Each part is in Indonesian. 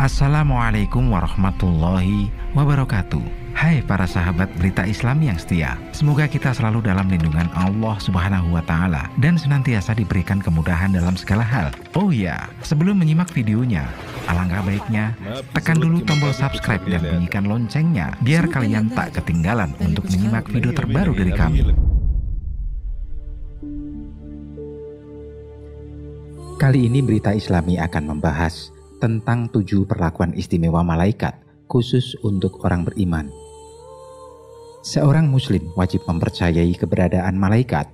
Assalamualaikum warahmatullahi wabarakatuh. Hai para sahabat berita Islam yang setia, semoga kita selalu dalam lindungan Allah Subhanahu wa Ta'ala dan senantiasa diberikan kemudahan dalam segala hal. Oh ya, sebelum menyimak videonya, alangkah baiknya tekan dulu tombol subscribe dan bunyikan loncengnya biar kalian tak ketinggalan untuk menyimak video terbaru dari kami. Kali ini berita Islami akan membahas tentang 7 perlakuan istimewa malaikat khusus untuk orang beriman. Seorang muslim wajib mempercayai keberadaan malaikat.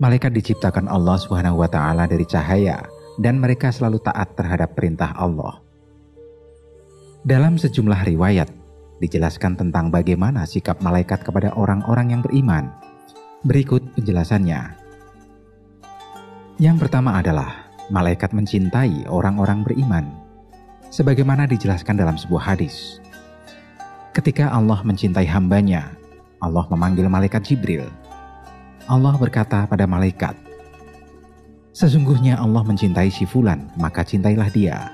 Malaikat diciptakan Allah Subhanahu wa Ta'ala dari cahaya dan mereka selalu taat terhadap perintah Allah. Dalam sejumlah riwayat dijelaskan tentang bagaimana sikap malaikat kepada orang-orang yang beriman. Berikut penjelasannya. Yang pertama adalah malaikat mencintai orang-orang beriman. Sebagaimana dijelaskan dalam sebuah hadis. Ketika Allah mencintai hambanya, Allah memanggil malaikat Jibril. Allah berkata pada malaikat, "Sesungguhnya Allah mencintai si fulan, maka cintailah dia."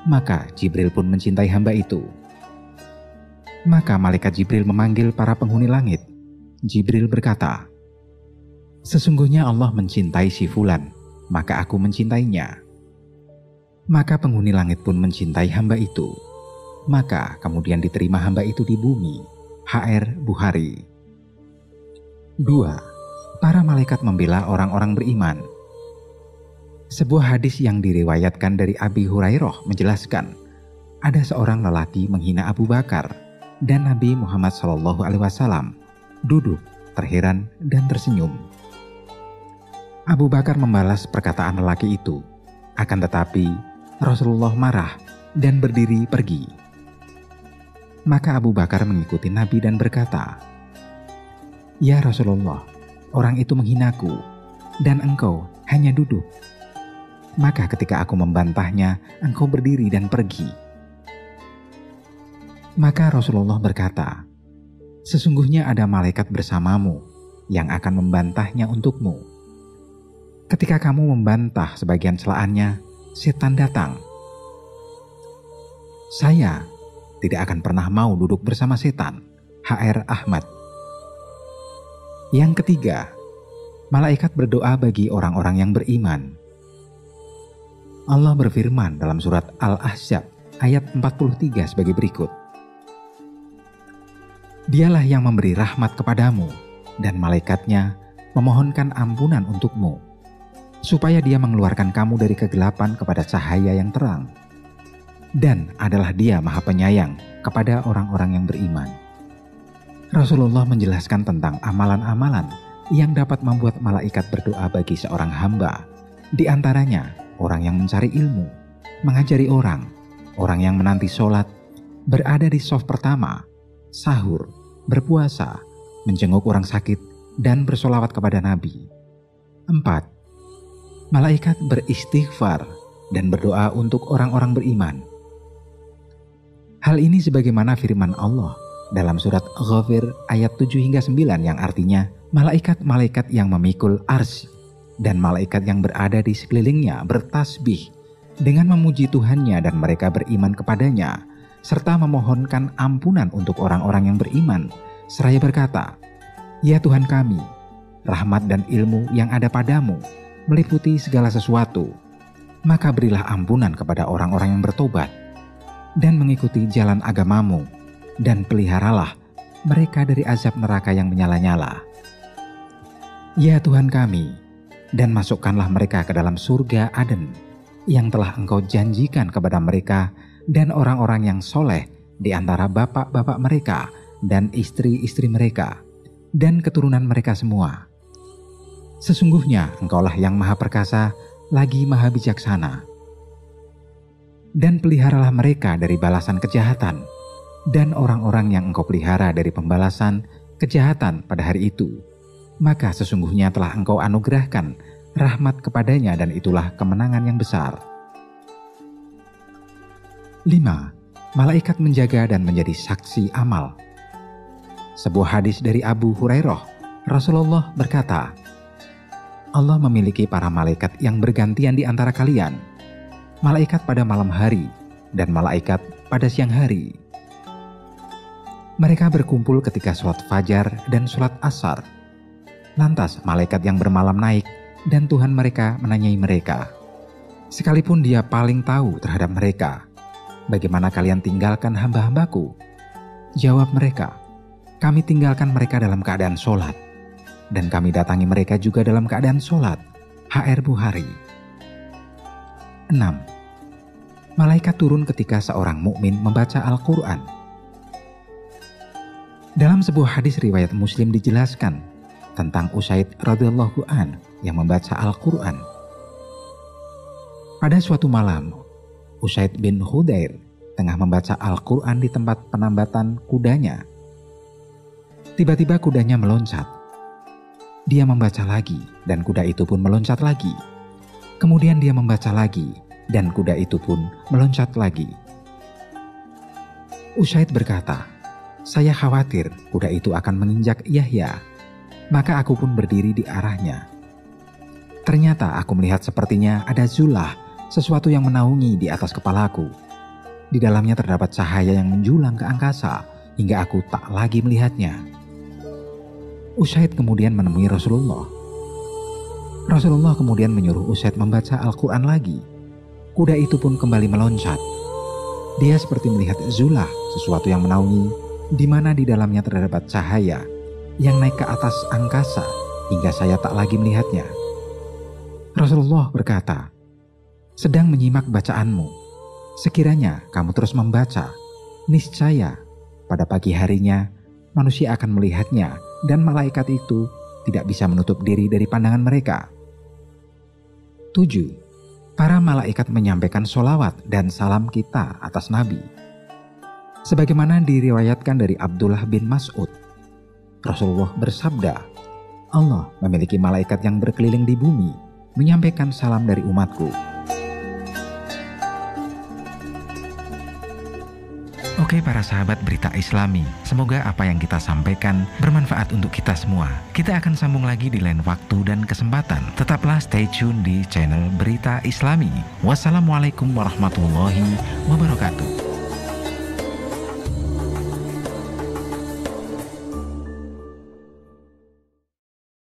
Maka Jibril pun mencintai hamba itu. Maka malaikat Jibril memanggil para penghuni langit. Jibril berkata, "Sesungguhnya Allah mencintai si fulan, maka aku mencintainya." Maka penghuni langit pun mencintai hamba itu. Maka kemudian diterima hamba itu di bumi. HR Bukhari. 2. Para malaikat membela orang-orang beriman. Sebuah hadis yang diriwayatkan dari Abi Hurairah menjelaskan, ada seorang lelaki menghina Abu Bakar dan Nabi Muhammad SAW duduk terheran dan tersenyum. Abu Bakar membalas perkataan lelaki itu, akan tetapi Rasulullah marah dan berdiri pergi. Maka Abu Bakar mengikuti Nabi dan berkata, "Ya Rasulullah, orang itu menghinaku dan engkau hanya duduk. Maka ketika aku membantahnya, engkau berdiri dan pergi." Maka Rasulullah berkata, "Sesungguhnya ada malaikat bersamamu yang akan membantahnya untukmu. Ketika kamu membantah sebagian celaannya, setan datang. Saya tidak akan pernah mau duduk bersama setan." HR Ahmad. Yang ketiga, malaikat berdoa bagi orang-orang yang beriman. Allah berfirman dalam surat Al-Ahzab ayat 43 sebagai berikut. "Dialah yang memberi rahmat kepadamu dan malaikatnya memohonkan ampunan untukmu, supaya dia mengeluarkan kamu dari kegelapan kepada cahaya yang terang. Dan adalah dia maha penyayang kepada orang-orang yang beriman." Rasulullah menjelaskan tentang amalan-amalan yang dapat membuat malaikat berdoa bagi seorang hamba. Di antaranya, orang yang mencari ilmu, mengajari orang yang menanti sholat, berada di shaf pertama, sahur, berpuasa, menjenguk orang sakit, dan bersolawat kepada Nabi. 4. Malaikat beristighfar dan berdoa untuk orang-orang beriman. Hal ini sebagaimana firman Allah dalam surat Ghafir ayat 7 hingga 9 yang artinya malaikat-malaikat yang memikul arsy dan malaikat yang berada di sekelilingnya bertasbih dengan memuji Tuhannya dan mereka beriman kepadanya serta memohonkan ampunan untuk orang-orang yang beriman seraya berkata, "Ya Tuhan kami, rahmat dan ilmu yang ada padamu meliputi segala sesuatu, maka berilah ampunan kepada orang-orang yang bertobat dan mengikuti jalan agamamu, dan peliharalah mereka dari azab neraka yang menyala-nyala. Ya Tuhan kami, dan masukkanlah mereka ke dalam surga Aden yang telah Engkau janjikan kepada mereka dan orang-orang yang soleh di antara bapak-bapak mereka dan istri-istri mereka dan keturunan mereka semua. Sesungguhnya Engkaulah yang maha perkasa lagi maha bijaksana. Dan peliharalah mereka dari balasan kejahatan dan orang-orang yang Engkau pelihara dari pembalasan kejahatan pada hari itu. Maka sesungguhnya telah Engkau anugerahkan rahmat kepadanya dan itulah kemenangan yang besar." 5. Malaikat menjaga dan menjadi saksi amal. Sebuah hadis dari Abu Hurairah, Rasulullah berkata, Allah memiliki para malaikat yang bergantian di antara kalian. Malaikat pada malam hari dan malaikat pada siang hari. Mereka berkumpul ketika sholat fajar dan sholat asar. Lantas malaikat yang bermalam naik dan Tuhan mereka menanyai mereka, sekalipun Dia paling tahu terhadap mereka, bagaimana kalian tinggalkan hamba-hambaku? Jawab mereka, kami tinggalkan mereka dalam keadaan sholat, dan kami datangi mereka juga dalam keadaan sholat. HR Bukhari. 6. Malaikat turun ketika seorang mukmin membaca Al-Quran. Dalam sebuah hadis riwayat Muslim dijelaskan tentang Usaid radhiyallahu an yang membaca Al-Quran. Pada suatu malam, Usaid bin Hudair tengah membaca Al-Quran di tempat penambatan kudanya. Tiba-tiba kudanya meloncat. Dia membaca lagi dan kuda itu pun meloncat lagi. Kemudian dia membaca lagi dan kuda itu pun meloncat lagi. Usaid berkata, saya khawatir kuda itu akan menginjak Yahya. Maka aku pun berdiri di arahnya. Ternyata aku melihat sepertinya ada zulah, sesuatu yang menaungi di atas kepalaku. Di dalamnya terdapat cahaya yang menjulang ke angkasa hingga aku tak lagi melihatnya. Usaid kemudian menemui Rasulullah. Rasulullah kemudian menyuruh Usaid membaca Al-Quran lagi. Kuda itu pun kembali meloncat. Dia seperti melihat zulah, sesuatu yang menaungi, di mana di dalamnya terdapat cahaya yang naik ke atas angkasa hingga saya tak lagi melihatnya. Rasulullah berkata, sedang menyimak bacaanmu. Sekiranya kamu terus membaca, niscaya pada pagi harinya manusia akan melihatnya dan malaikat itu tidak bisa menutup diri dari pandangan mereka. 7. Para malaikat menyampaikan sholawat dan salam kita atas Nabi. Sebagaimana diriwayatkan dari Abdullah bin Mas'ud, Rasulullah bersabda, Allah memiliki malaikat yang berkeliling di bumi, menyampaikan salam dari umatku. Oke para sahabat Berita Islami, semoga apa yang kita sampaikan bermanfaat untuk kita semua. Kita akan sambung lagi di lain waktu dan kesempatan. Tetaplah stay tune di channel Berita Islami. Wassalamualaikum warahmatullahi wabarakatuh.